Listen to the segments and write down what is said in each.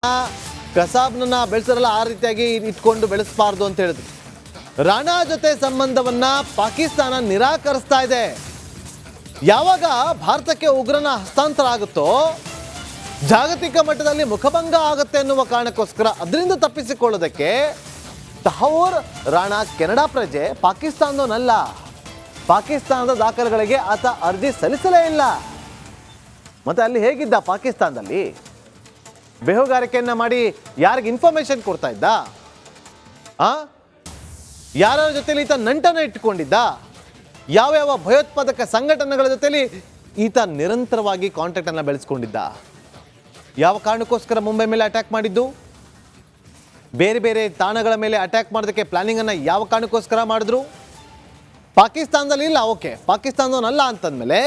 ಕಸಾಬ್ನನ್ನ ಬೆಳೆಸರಲ್ಲ ಆ ರೀತಿಯಾಗಿ ಇಟ್ಕೊಂಡು ಬೆಳೆಸಬಾರದು ಅಂತ ಹೇಳಿದ್ರು. ರಾಣಾ ಜೊತೆ ಸಂಬಂಧವನ್ನ ಪಾಕಿಸ್ತಾನ ನಿರಾಕರಿಸ್ತಾ ಇದೆ. ಯಾವಾಗ ಭಾರತಕ್ಕೆ ಉಗ್ರನ ಹಸ್ತಾಂತರ ಆಗುತ್ತೋ ಜಾಗತಿಕ ಮಟ್ಟದಲ್ಲಿ ಮುಖಭಂಗ ಆಗುತ್ತೆ ಎನ್ನುವ ಕಾರಣಕ್ಕೋಸ್ಕರ ಅದರಿಂದ ತಪ್ಪಿಸಿಕೊಳ್ಳೋದಕ್ಕೆ ತಹೂರ್ ರಾಣಾ ಕೆನಡಾ ಪ್ರಜೆ, ಪಾಕಿಸ್ತಾನದವನಲ್ಲ. ಪಾಕಿಸ್ತಾನದ ದಾಖಲೆಗಳಿಗೆ ಆತ ಅರ್ಜಿ ಸಲ್ಲಿಸಲೇ ಇಲ್ಲ. ಮತ್ತೆ ಅಲ್ಲಿ ಹೇಗಿದ್ದ ಪಾಕಿಸ್ತಾನದಲ್ಲಿ? ಬೇಹುಗಾರಿಕೆಯನ್ನ ಮಾಡಿ ಯಾರಿಗೆ ಇನ್ಫಾರ್ಮೇಶನ್ ಕೊಡ್ತಾ ಇದ್ದ? ಯಾರ ಜೊತೆಲಿ ಈತ ನಂಟನ ಇಟ್ಟುಕೊಂಡಿದ್ದ? ಯಾವ್ಯಾವ ಭಯೋತ್ಪಾದಕ ಸಂಘಟನೆಗಳ ಜೊತೆಲಿ ಈತ ನಿರಂತರವಾಗಿ ಕಾಂಟ್ಯಾಕ್ಟ್ ಅನ್ನ ಬೆಳೆಸ್ಕೊಂಡಿದ್ದ? ಯಾವ ಕಾರಣಕ್ಕೋಸ್ಕರ ಮುಂಬೈ ಮೇಲೆ ಅಟ್ಯಾಕ್ ಮಾಡಿದ್ದು? ಬೇರೆ ಬೇರೆ ತಾಣಗಳ ಮೇಲೆ ಅಟ್ಯಾಕ್ ಮಾಡೋದಕ್ಕೆ ಪ್ಲಾನಿಂಗ್ ಅನ್ನ ಯಾವ ಕಾರಣಕ್ಕೋಸ್ಕರ ಮಾಡಿದ್ರು? ಪಾಕಿಸ್ತಾನದಲ್ಲಿ ಇಲ್ಲ, ಓಕೆ, ಪಾಕಿಸ್ತಾನದವನಲ್ಲ ಅಂತಂದ್ಮೇಲೆ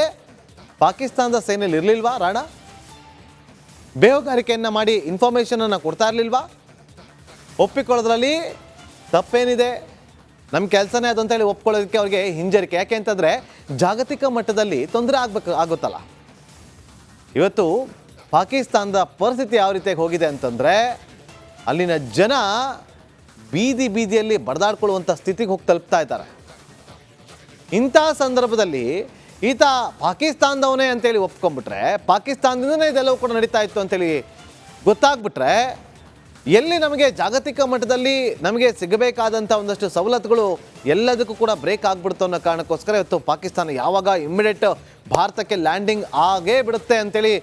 ಪಾಕಿಸ್ತಾನದ ಸೇನೆಯಲ್ಲಿ ಇರಲಿಲ್ವಾ ರಾಣಾ? ಬೇಹುಗಾರಿಕೆಯನ್ನು ಮಾಡಿ ಇನ್ಫಾರ್ಮೇಷನ್ ಅನ್ನು ಕೊಡ್ತಾ ಇರಲಿಲ್ವಾ? ಒಪ್ಪಿಕೊಳ್ಳೋದ್ರಲ್ಲಿ ತಪ್ಪೇನಿದೆ? ನಮ್ಮ ಕೆಲಸನೇ ಅದು ಅಂತೇಳಿ ಒಪ್ಕೊಳ್ಳೋದಕ್ಕೆ ಅವ್ರಿಗೆ ಹಿಂಜರಿಕೆ. ಯಾಕೆ ಅಂತಂದರೆ ಜಾಗತಿಕ ಮಟ್ಟದಲ್ಲಿ ತೊಂದರೆ ಆಗುತ್ತಲ್ಲ. ಇವತ್ತು ಪಾಕಿಸ್ತಾನದ ಪರಿಸ್ಥಿತಿ ಯಾವ ರೀತಿಯಾಗಿ ಹೋಗಿದೆ ಅಂತಂದರೆ ಅಲ್ಲಿನ ಜನ ಬೀದಿಯಲ್ಲಿ ಬಡದಾಡ್ಕೊಳ್ಳುವಂಥ ಸ್ಥಿತಿಗೆ ಹೋಗಿ ತಲುಪ್ತಾ ಇದ್ದಾರೆ. ಇಂಥ ಸಂದರ್ಭದಲ್ಲಿ ಈತ ಪಾಕಿಸ್ತಾನದವನೇ ಅಂತೇಳಿ ಒಪ್ಕೊಂಡ್ಬಿಟ್ರೆ, ಪಾಕಿಸ್ತಾನದಿಂದನೇ ಇದೆಲ್ಲವೂ ಕೂಡ ನಡೀತಾ ಇತ್ತು ಅಂತೇಳಿ ಗೊತ್ತಾಗ್ಬಿಟ್ರೆ ಎಲ್ಲಿ ನಮಗೆ ಜಾಗತಿಕ ಮಟ್ಟದಲ್ಲಿ ನಮಗೆ ಸಿಗಬೇಕಾದಂಥ ಒಂದಷ್ಟು ಸವಲತ್ತುಗಳು ಎಲ್ಲದಕ್ಕೂ ಕೂಡ ಬ್ರೇಕ್ ಆಗ್ಬಿಡ್ತು ಅನ್ನೋ ಕಾರಣಕ್ಕೋಸ್ಕರ ಇವತ್ತು ಪಾಕಿಸ್ತಾನ ಯಾವಾಗ ಇಮ್ಮಿಡಿಯೇಟ್ ಭಾರತಕ್ಕೆ ಲ್ಯಾಂಡಿಂಗ್ ಆಗೇ ಬಿಡುತ್ತೆ ಅಂತೇಳಿ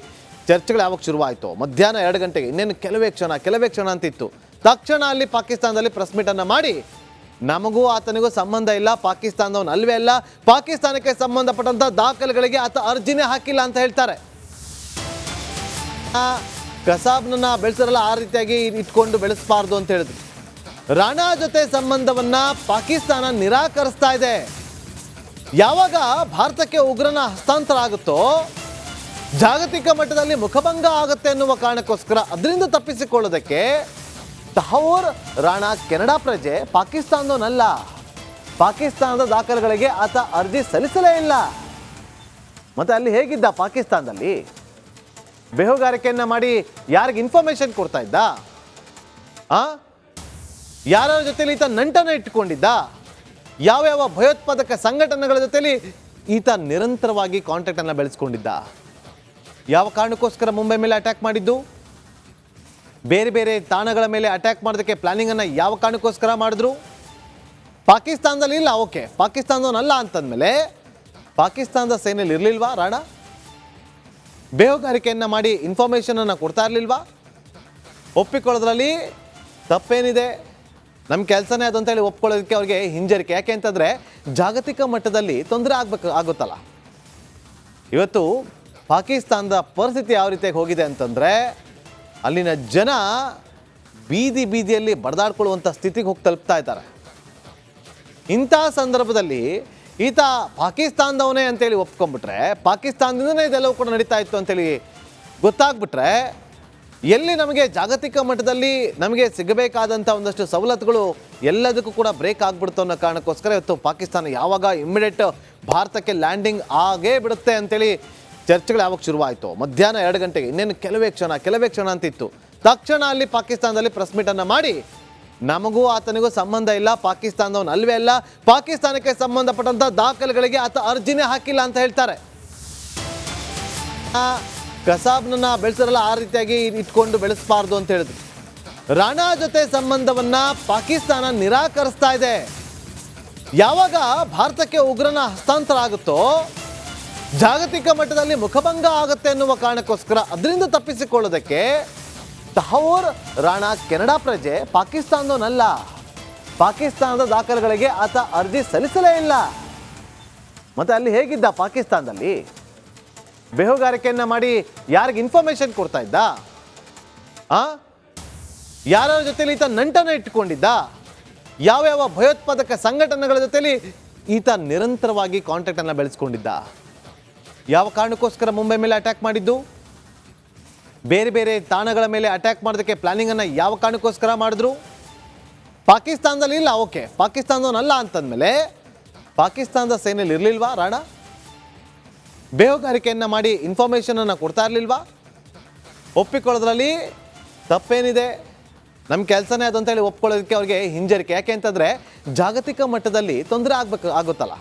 ಚರ್ಚೆಗಳು ಯಾವಾಗ ಶುರುವಾಯಿತು, ಮಧ್ಯಾಹ್ನ 2 ಗಂಟೆಗೆ, ಇನ್ನೇನು ಕೆಲವೇ ಕ್ಷಣ ಅಂತಿತ್ತು. ತಕ್ಷಣ ಅಲ್ಲಿ ಪಾಕಿಸ್ತಾನದಲ್ಲಿ ಪ್ರೆಸ್ ಮೀಟನ್ನು ಮಾಡಿ ನಮಗೂ ಆತನಿಗೂ ಸಂಬಂಧ ಇಲ್ಲ, ಪಾಕಿಸ್ತಾನದವನು ಅಲ್ವೇ ಅಲ್ಲ, ಪಾಕಿಸ್ತಾನಕ್ಕೆ ಸಂಬಂಧಪಟ್ಟಂಥ ದಾಖಲೆಗಳಿಗೆ ಆತ ಅರ್ಜಿನೇ ಹಾಕಿಲ್ಲ ಅಂತ ಹೇಳ್ತಾರೆ. ಕಸಾಬ್ನನ್ನ ಬೆಳೆಸರಲ್ಲ ಆ ರೀತಿಯಾಗಿ ಇಟ್ಕೊಂಡು ಬೆಳೆಸಬಾರ್ದು ಅಂತ ಹೇಳಿದ್ರು. ರಾಣಾ ಜೊತೆ ಸಂಬಂಧವನ್ನ ಪಾಕಿಸ್ತಾನ ನಿರಾಕರಿಸ್ತಾ ಇದೆ. ಯಾವಾಗ ಭಾರತಕ್ಕೆ ಉಗ್ರನ ಹಸ್ತಾಂತರ ಆಗುತ್ತೋ ಜಾಗತಿಕ ಮಟ್ಟದಲ್ಲಿ ಮುಖಭಂಗ ಆಗುತ್ತೆ ಎನ್ನುವ ಕಾರಣಕ್ಕೋಸ್ಕರ ಅದರಿಂದ ತಪ್ಪಿಸಿಕೊಳ್ಳೋದಕ್ಕೆ ತಹೂರ್ ರಾಣಾ ಕೆನಡಾ ಪ್ರಜೆ, ಪಾಕಿಸ್ತಾನದವನಲ್ಲ. ಪಾಕಿಸ್ತಾನದ ದಾಖಲೆಗಳಿಗೆ ಆತ ಅರ್ಜಿ ಸಲ್ಲಿಸಲೇ ಇಲ್ಲ. ಮತ್ತೆ ಅಲ್ಲಿ ಹೇಗಿದ್ದ ಪಾಕಿಸ್ತಾನದಲ್ಲಿ? ಬೇಹುಗಾರಿಕೆಯನ್ನ ಮಾಡಿ ಯಾರಿಗೆ ಇನ್ಫಾರ್ಮೇಶನ್ ಕೊಡ್ತಾ ಇದ್ದ? ಯಾರ ಜೊತೆಲಿ ಈತ ನಂಟನ ಇಟ್ಟುಕೊಂಡಿದ್ದ? ಯಾವ್ಯಾವ ಭಯೋತ್ಪಾದಕ ಸಂಘಟನೆಗಳ ಜೊತೆಲಿ ಈತ ನಿರಂತರವಾಗಿ ಕಾಂಟ್ಯಾಕ್ಟ್ ಅನ್ನ ಬೆಳೆಸ್ಕೊಂಡಿದ್ದ? ಯಾವ ಕಾರಣಕ್ಕೋಸ್ಕರ ಮುಂಬೈ ಮೇಲೆ ಅಟ್ಯಾಕ್ ಮಾಡಿದ್ದು? ಬೇರೆ ಬೇರೆ ತಾಣಗಳ ಮೇಲೆ ಅಟ್ಯಾಕ್ ಮಾಡೋದಕ್ಕೆ ಪ್ಲಾನಿಂಗ್ ಅನ್ನ ಯಾವ ಕಾರಣಕ್ಕೋಸ್ಕರ ಮಾಡಿದ್ರು? ಪಾಕಿಸ್ತಾನದಲ್ಲಿ ಇಲ್ಲ, ಓಕೆ, ಪಾಕಿಸ್ತಾನದವನಲ್ಲ ಅಂತಂದ್ಮೇಲೆ ಪಾಕಿಸ್ತಾನದ ಸೇನೆಯಲ್ಲಿ ಇರಲಿಲ್ವಾ ರಾಣಾ? ಬೇಹುಗಾರಿಕೆಯನ್ನು ಮಾಡಿ ಇನ್ಫಾರ್ಮೇಷನ್ ಅನ್ನು ಕೊಡ್ತಾ ಇರಲಿಲ್ವಾ? ಒಪ್ಪಿಕೊಳ್ಳೋದ್ರಲ್ಲಿ ತಪ್ಪೇನಿದೆ? ನಮ್ಮ ಕೆಲಸನೇ ಅದು ಅಂತೇಳಿ ಒಪ್ಕೊಳ್ಳೋದಕ್ಕೆ ಅವ್ರಿಗೆ ಹಿಂಜರಿಕೆ. ಯಾಕೆ ಅಂತಂದರೆ ಜಾಗತಿಕ ಮಟ್ಟದಲ್ಲಿ ತೊಂದರೆ ಆಗುತ್ತಲ್ಲ. ಇವತ್ತು ಪಾಕಿಸ್ತಾನದ ಪರಿಸ್ಥಿತಿ ಯಾವ ರೀತಿಯಾಗಿ ಹೋಗಿದೆ ಅಂತಂದರೆ ಅಲ್ಲಿನ ಜನ ಬೀದಿಯಲ್ಲಿ ಬಡದಾಡ್ಕೊಳ್ಳುವಂಥ ಸ್ಥಿತಿಗೆ ಹೋಗಿ ತಲುಪ್ತಾ ಇದ್ದಾರೆ. ಇಂಥ ಸಂದರ್ಭದಲ್ಲಿ ಈತ ಪಾಕಿಸ್ತಾನದವನೇ ಅಂತೇಳಿ ಒಪ್ಕೊಂಡ್ಬಿಟ್ರೆ, ಪಾಕಿಸ್ತಾನದಿಂದನೇ ಇದೆಲ್ಲವೂ ಕೂಡ ನಡೀತಾ ಇತ್ತು ಅಂತೇಳಿ ಗೊತ್ತಾಗ್ಬಿಟ್ರೆ ಎಲ್ಲಿ ನಮಗೆ ಜಾಗತಿಕ ಮಟ್ಟದಲ್ಲಿ ನಮಗೆ ಸಿಗಬೇಕಾದಂಥ ಒಂದಷ್ಟು ಸವಲತ್ತುಗಳು ಎಲ್ಲದಕ್ಕೂ ಕೂಡ ಬ್ರೇಕ್ ಆಗ್ಬಿಡ್ತು ಅನ್ನೋ ಕಾರಣಕ್ಕೋಸ್ಕರ ಇವತ್ತು ಪಾಕಿಸ್ತಾನ ಯಾವಾಗ ಇಮ್ಮಿಡಿಯೇಟ್ ಭಾರತಕ್ಕೆ ಲ್ಯಾಂಡಿಂಗ್ ಆಗೇ ಬಿಡುತ್ತೆ ಅಂತೇಳಿ ಚರ್ಚೆಗಳು ಯಾವಾಗ ಶುರುವಾಯಿತು, ಮಧ್ಯಾಹ್ನ 2 ಗಂಟೆಗೆ, ಇನ್ನೇನು ಕೆಲವೇ ಕ್ಷಣ ಅಂತಿತ್ತು. ತಕ್ಷಣ ಅಲ್ಲಿ ಪಾಕಿಸ್ತಾನದಲ್ಲಿ ಪ್ರೆಸ್ ಮೀಟನ್ನು ಮಾಡಿ ನಮಗೂ ಆತನಿಗೂ ಸಂಬಂಧ ಇಲ್ಲ, ಪಾಕಿಸ್ತಾನದವನು ಅಲ್ವೇ ಅಲ್ಲ, ಪಾಕಿಸ್ತಾನಕ್ಕೆ ಸಂಬಂಧಪಟ್ಟಂಥ ದಾಖಲೆಗಳಿಗೆ ಆತ ಅರ್ಜಿನೇ ಹಾಕಿಲ್ಲ ಅಂತ ಹೇಳ್ತಾರೆ. ಕಸಾಬ್ನನ್ನ ಬೆಳೆಸರಲ್ಲ ಆ ರೀತಿಯಾಗಿ ಇಟ್ಕೊಂಡು ಬೆಳೆಸಬಾರ್ದು ಅಂತ ಹೇಳಿದ್ರು. ರಾಣಾ ಜೊತೆ ಸಂಬಂಧವನ್ನ ಪಾಕಿಸ್ತಾನ ನಿರಾಕರಿಸ್ತಾ ಇದೆ. ಯಾವಾಗ ಭಾರತಕ್ಕೆ ಉಗ್ರನ ಹಸ್ತಾಂತರ ಆಗುತ್ತೋ ಜಾಗತಿಕ ಮಟ್ಟದಲ್ಲಿ ಮುಖಭಂಗ ಆಗುತ್ತೆ ಎನ್ನುವ ಕಾರಣಕ್ಕೋಸ್ಕರ ಅದರಿಂದ ತಪ್ಪಿಸಿಕೊಳ್ಳೋದಕ್ಕೆ ತಹೂರ್ ರಾಣಾ ಕೆನಡಾ ಪ್ರಜೆ, ಪಾಕಿಸ್ತಾನದವನಲ್ಲ. ಪಾಕಿಸ್ತಾನದ ದಾಖಲೆಗಳಿಗೆ ಆತ ಅರ್ಜಿ ಸಲ್ಲಿಸಲೇ ಇಲ್ಲ. ಮತ್ತೆ ಅಲ್ಲಿ ಹೇಗಿದ್ದ ಪಾಕಿಸ್ತಾನದಲ್ಲಿ? ಬೇಹುಗಾರಿಕೆಯನ್ನ ಮಾಡಿ ಯಾರಿಗೆ ಇನ್ಫಾರ್ಮೇಶನ್ ಕೊಡ್ತಾ ಇದ್ದ? ಯಾರ ಜೊತೆಲಿ ಈತ ನಂಟನ ಇಟ್ಟುಕೊಂಡಿದ್ದ? ಯಾವ್ಯಾವ ಭಯೋತ್ಪಾದಕ ಸಂಘಟನೆಗಳ ಜೊತೆಲಿ ಈತ ನಿರಂತರವಾಗಿ ಕಾಂಟ್ಯಾಕ್ಟ್ ಅನ್ನ ಬೆಳೆಸ್ಕೊಂಡಿದ್ದ? ಯಾವ ಕಾರಣಕ್ಕೋಸ್ಕರ ಮುಂಬೈ ಮೇಲೆ ಅಟ್ಯಾಕ್ ಮಾಡಿದ್ದು? ಬೇರೆ ಬೇರೆ ತಾಣಗಳ ಮೇಲೆ ಅಟ್ಯಾಕ್ ಮಾಡೋದಕ್ಕೆ ಪ್ಲಾನಿಂಗ್ ಅನ್ನ ಯಾವ ಕಾರಣಕ್ಕೋಸ್ಕರ ಮಾಡಿದ್ರು? ಪಾಕಿಸ್ತಾನದಲ್ಲಿ ಇಲ್ಲ, ಓಕೆ, ಪಾಕಿಸ್ತಾನದವನಲ್ಲ ಅಂತಂದ್ಮೇಲೆ ಪಾಕಿಸ್ತಾನದ ಸೇನೆಯಲ್ಲಿ ಇರಲಿಲ್ವಾ ರಾಣಾ? ಬೇಹುಗಾರಿಕೆಯನ್ನು ಮಾಡಿ ಇನ್ಫಾರ್ಮೇಷನ್ ಅನ್ನು ಕೊಡ್ತಾ ಇರಲಿಲ್ವಾ? ಒಪ್ಪಿಕೊಳ್ಳೋದ್ರಲ್ಲಿ ತಪ್ಪೇನಿದೆ, ನಮ್ಮ ಕೆಲಸನೇ ಅದು ಅಂತೇಳಿ ಒಪ್ಕೊಳ್ಳೋದಕ್ಕೆ ಅವ್ರಿಗೆ ಹಿಂಜರಿಕೆ. ಯಾಕೆ ಅಂತಂದರೆ ಜಾಗತಿಕ ಮಟ್ಟದಲ್ಲಿ ತೊಂದರೆ ಆಗುತ್ತಲ್ಲ.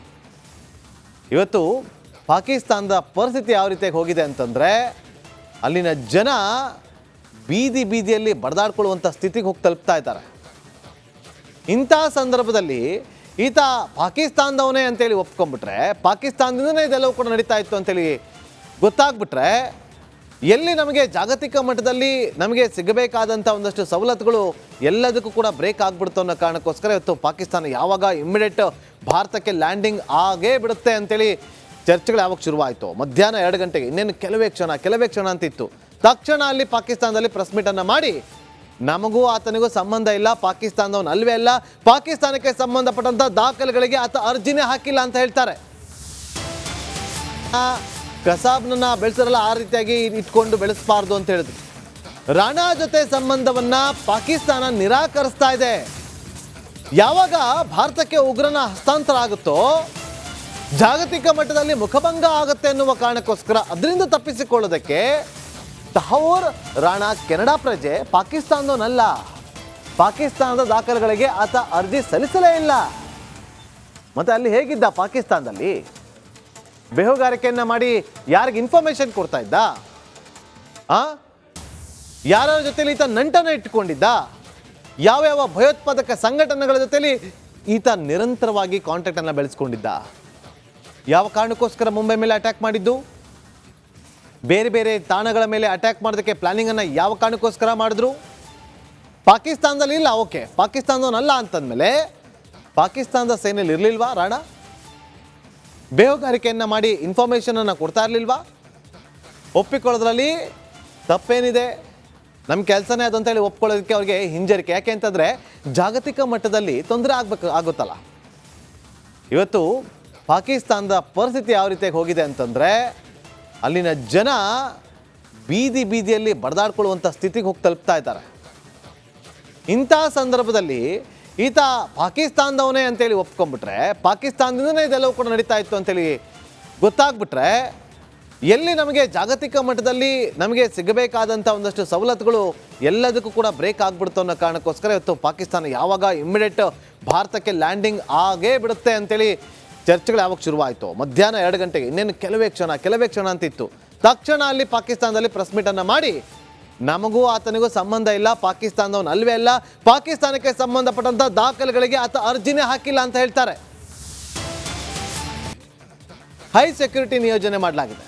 ಇವತ್ತು ಪಾಕಿಸ್ತಾನದ ಪರಿಸ್ಥಿತಿ ಯಾವ ರೀತಿಯಾಗಿ ಹೋಗಿದೆ ಅಂತಂದರೆ ಅಲ್ಲಿನ ಜನ ಬೀದಿಯಲ್ಲಿ ಬಡದಾಡ್ಕೊಳ್ಳುವಂಥ ಸ್ಥಿತಿಗೆ ಹೋಗಿ ತಲುಪ್ತಾ ಇದ್ದಾರೆ. ಇಂಥ ಸಂದರ್ಭದಲ್ಲಿ ಈತ ಪಾಕಿಸ್ತಾನದವನೇ ಅಂತೇಳಿ ಒಪ್ಕೊಂಡ್ಬಿಟ್ರೆ, ಪಾಕಿಸ್ತಾನದಿಂದನೇ ಇದೆಲ್ಲವೂ ಕೂಡ ನಡೀತಾ ಇತ್ತು ಅಂತೇಳಿ ಗೊತ್ತಾಗ್ಬಿಟ್ರೆ, ಎಲ್ಲಿ ನಮಗೆ ಜಾಗತಿಕ ಮಟ್ಟದಲ್ಲಿ ನಮಗೆ ಸಿಗಬೇಕಾದಂಥ ಒಂದಷ್ಟು ಸವಲತ್ತುಗಳು ಎಲ್ಲದಕ್ಕೂ ಕೂಡ ಬ್ರೇಕ್ ಆಗ್ಬಿಡ್ತು ಅನ್ನೋ ಕಾರಣಕ್ಕೋಸ್ಕರ ಇವತ್ತು ಪಾಕಿಸ್ತಾನ ಯಾವಾಗ ಇಮ್ಮಿಡಿಯೇಟ್ ಭಾರತಕ್ಕೆ ಲ್ಯಾಂಡಿಂಗ್ ಆಗೇ ಬಿಡುತ್ತೆ ಅಂತೇಳಿ ಚರ್ಚೆಗಳು ಯಾವಾಗ ಶುರುವಾಯಿತು, ಮಧ್ಯಾಹ್ನ 2 ಗಂಟೆಗೆ, ಇನ್ನೇನು ಕೆಲವೇ ಕ್ಷಣ ಅಂತಿತ್ತು. ತಕ್ಷಣ ಅಲ್ಲಿ ಪಾಕಿಸ್ತಾನದಲ್ಲಿ ಪ್ರೆಸ್ ಮೀಟನ್ನು ಮಾಡಿ ನಮಗೂ ಆತನಿಗೂ ಸಂಬಂಧ ಇಲ್ಲ, ಪಾಕಿಸ್ತಾನದವನು ಅಲ್ವೇ ಅಲ್ಲ, ಪಾಕಿಸ್ತಾನಕ್ಕೆ ಸಂಬಂಧಪಟ್ಟಂಥ ದಾಖಲೆಗಳಿಗೆ ಆತ ಅರ್ಜಿನೇ ಹಾಕಿಲ್ಲ ಅಂತ ಹೇಳ್ತಾರೆ. ಕಸಾಬ್ನನ್ನ ಬೆಳೆಸರಲ್ಲ ಆ ರೀತಿಯಾಗಿ ಇಟ್ಕೊಂಡು ಬೆಳೆಸಬಾರ್ದು ಅಂತ ಹೇಳಿದ್ರು. ರಾಣಾ ಜೊತೆ ಸಂಬಂಧವನ್ನ ಪಾಕಿಸ್ತಾನ ನಿರಾಕರಿಸ್ತಾ ಇದೆ. ಯಾವಾಗ ಭಾರತಕ್ಕೆ ಉಗ್ರನ ಹಸ್ತಾಂತರ ಆಗುತ್ತೋ ಜಾಗತಿಕ ಮಟ್ಟದಲ್ಲಿ ಮುಖಭಂಗ ಆಗುತ್ತೆ ಎನ್ನುವ ಕಾರಣಕ್ಕೋಸ್ಕರ ಅದರಿಂದ ತಪ್ಪಿಸಿಕೊಳ್ಳೋದಕ್ಕೆ ತಹೂರ್ ರಾಣಾ ಕೆನಡಾ ಪ್ರಜೆ, ಪಾಕಿಸ್ತಾನದವನಲ್ಲ, ಪಾಕಿಸ್ತಾನದ ದಾಖಲೆಗಳಿಗೆ ಆತ ಅರ್ಜಿ ಸಲ್ಲಿಸಲೇ ಇಲ್ಲ. ಮತ್ತೆ ಅಲ್ಲಿ ಹೇಗಿದ್ದ ಪಾಕಿಸ್ತಾನದಲ್ಲಿ? ಬೇಹುಗಾರಿಕೆಯನ್ನ ಮಾಡಿ ಯಾರಿಗೆ ಇನ್ಫಾರ್ಮೇಶನ್ ಕೊಡ್ತಾ ಇದ್ದ? ಯಾರ ಜೊತೆಲಿ ಈತ ನಂಟನ ಇಟ್ಕೊಂಡಿದ್ದ? ಯಾವ್ಯಾವ ಭಯೋತ್ಪಾದಕ ಸಂಘಟನೆಗಳ ಜೊತೆಲಿ ಈತ ನಿರಂತರವಾಗಿ ಕಾಂಟ್ಯಾಕ್ಟ್ ಅನ್ನ ಬೆಳೆಸ್ಕೊಂಡಿದ್ದ? ಯಾವ ಕಾರಣಕ್ಕೋಸ್ಕರ ಮುಂಬೈ ಮೇಲೆ ಅಟ್ಯಾಕ್ ಮಾಡಿದ್ದು? ಬೇರೆ ತಾಣಗಳ ಮೇಲೆ ಅಟ್ಯಾಕ್ ಮಾಡೋದಕ್ಕೆ ಪ್ಲಾನಿಂಗ್ ಅನ್ನ ಯಾವ ಕಾರಣಕ್ಕೋಸ್ಕರ ಮಾಡಿದ್ರು? ಪಾಕಿಸ್ತಾನದಲ್ಲಿ ಇಲ್ಲ, ಓಕೆ, ಪಾಕಿಸ್ತಾನದವನಲ್ಲ ಅಂತಂದ್ಮೇಲೆ ಪಾಕಿಸ್ತಾನದ ಸೇನೆಯಲ್ಲಿ ಇರಲಿಲ್ವಾ ರಾಣಾ? ಬೇಹುಗಾರಿಕೆಯನ್ನು ಮಾಡಿ ಇನ್ಫಾರ್ಮೇಷನನ್ನು ಕೊಡ್ತಾ ಇರಲಿಲ್ವಾ? ಒಪ್ಪಿಕೊಳ್ಳೋದ್ರಲ್ಲಿ ತಪ್ಪೇನಿದೆ, ನಮ್ಮ ಕೆಲಸನೇ ಅದು ಅಂತೇಳಿ ಒಪ್ಕೊಳ್ಳೋದಕ್ಕೆ ಅವ್ರಿಗೆ ಹಿಂಜರಿಕೆ. ಯಾಕೆ ಅಂತಂದರೆ ಜಾಗತಿಕ ಮಟ್ಟದಲ್ಲಿ ತೊಂದರೆ ಆಗುತ್ತಲ್ಲ. ಇವತ್ತು ಪಾಕಿಸ್ತಾನದ ಪರಿಸ್ಥಿತಿ ಯಾವ ರೀತಿಯಾಗಿ ಹೋಗಿದೆ ಅಂತಂದರೆ ಅಲ್ಲಿನ ಜನ ಬೀದಿಯಲ್ಲಿ ಬಡದಾಡ್ಕೊಳ್ಳುವಂಥ ಸ್ಥಿತಿಗೆ ಹೋಗಿ ತಲುಪ್ತಾ ಇದ್ದಾರೆ. ಇಂಥ ಸಂದರ್ಭದಲ್ಲಿ ಈತ ಪಾಕಿಸ್ತಾನದವನೇ ಅಂತೇಳಿ ಒಪ್ಕೊಂಡ್ಬಿಟ್ರೆ, ಪಾಕಿಸ್ತಾನದಿಂದನೇ ಇದೆಲ್ಲವೂ ಕೂಡ ನಡೀತಾ ಇತ್ತು ಅಂತೇಳಿ ಗೊತ್ತಾಗ್ಬಿಟ್ರೆ, ಎಲ್ಲಿ ನಮಗೆ ಜಾಗತಿಕ ಮಟ್ಟದಲ್ಲಿ ನಮಗೆ ಸಿಗಬೇಕಾದಂಥ ಒಂದಷ್ಟು ಸವಲತ್ತುಗಳು ಎಲ್ಲದಕ್ಕೂ ಕೂಡ ಬ್ರೇಕ್ ಆಗ್ಬಿಡ್ತು ಅನ್ನೋ ಕಾರಣಕ್ಕೋಸ್ಕರ ಇವತ್ತು ಪಾಕಿಸ್ತಾನ ಯಾವಾಗ ಇಮ್ಮಿಡಿಯೇಟ್ ಭಾರತಕ್ಕೆ ಲ್ಯಾಂಡಿಂಗ್ ಆಗೇ ಬಿಡುತ್ತೆ ಅಂತೇಳಿ ಚರ್ಚೆಗಳು ಯಾವಾಗ ಶುರುವಾಯಿತು, ಮಧ್ಯಾಹ್ನ 2 ಗಂಟೆಗೆ, ಇನ್ನೇನು ಕೆಲವೇ ಕ್ಷಣ ಅಂತಿತ್ತು. ತಕ್ಷಣ ಅಲ್ಲಿ ಪಾಕಿಸ್ತಾನದಲ್ಲಿ ಪ್ರೆಸ್ ಮೀಟನ್ನು ಮಾಡಿ ನಮಗೂ ಆತನಿಗೂ ಸಂಬಂಧ ಇಲ್ಲ, ಪಾಕಿಸ್ತಾನದವನು ಅಲ್ವೇ ಅಲ್ಲ, ಪಾಕಿಸ್ತಾನಕ್ಕೆ ಸಂಬಂಧಪಟ್ಟಂಥ ದಾಖಲೆಗಳಿಗೆ ಆತ ಅರ್ಜಿನೇ ಹಾಕಿಲ್ಲ ಅಂತ ಹೇಳ್ತಾರೆ. ಹೈ ಸೆಕ್ಯೂರಿಟಿ ನಿಯೋಜನೆ ಮಾಡಲಾಗಿದೆ.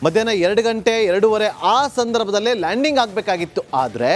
ಮಧ್ಯಾಹ್ನ 2 ಗಂಟೆ 2:30 ಆ ಸಂದರ್ಭದಲ್ಲೇ ಲ್ಯಾಂಡಿಂಗ್ ಆಗಬೇಕಾಗಿತ್ತು. ಆದರೆ